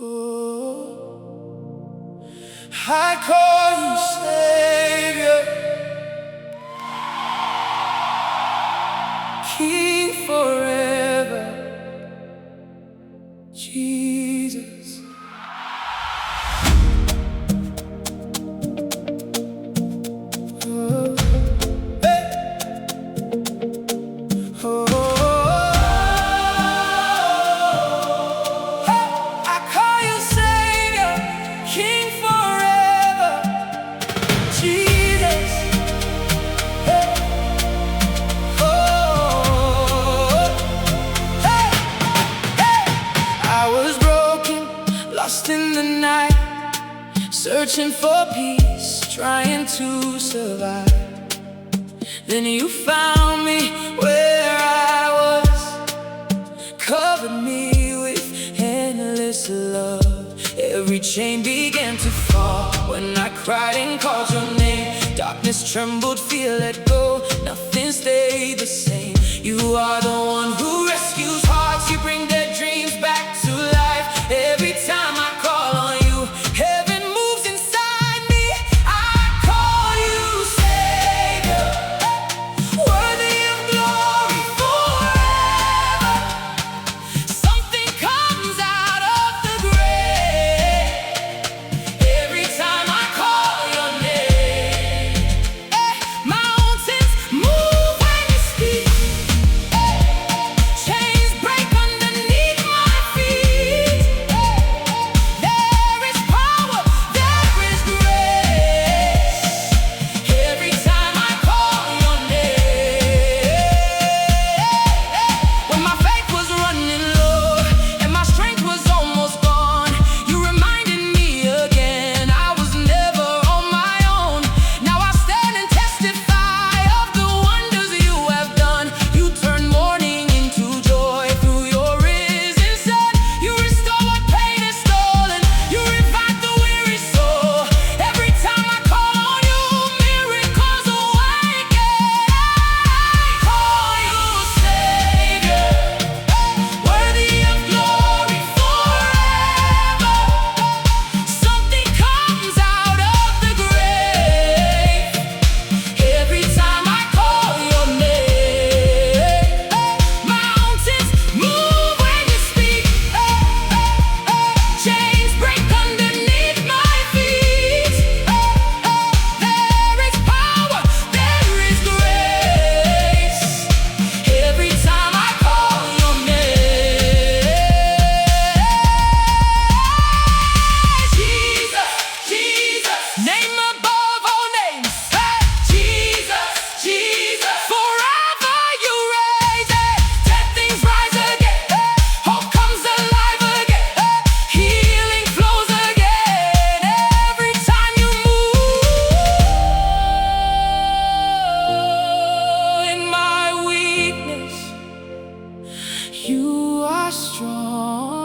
Oh, I call you Savior, King forever, Jesus. Oh, hey. Oh. Lost in the night, searching for peace, trying to survive. Then you found me where I was, covered me with endless love. Every chain began to fall when I cried and called your name. Darkness trembled, fear let go, nothing stayed the same. You are the one who rescues hearts, you bring their dreams back to life. Every time I call on you, heaven moves inside me. I call you Savior, worthy of glory forever. Something comes out of the grave every time I call your name. Mountains move when you speak, chains break underneath my feet. There is power, there is grace every time I call your name. When my faith was running low and my strength was almost gone, you reminded me again I was never on my own. Now I stand and testify of the wonders you have done. You turn mourning into joy through your risen Son. You restore what pain has stolen, you revive the weary soul. Every time I call on you, miracles awaken. I call you Savior, worthy of glory forever. Something comes out of the grave every time I call your name. Mountains move when you speak, chains break underneath my feet. There is power, there is grace every time I call your name. Jesus, Jesus, name above all names. Jesus, Jesus, forever you reign. Dead things rise again, hope comes alive again, healing flows again every time you move. In my weakness, you are strong.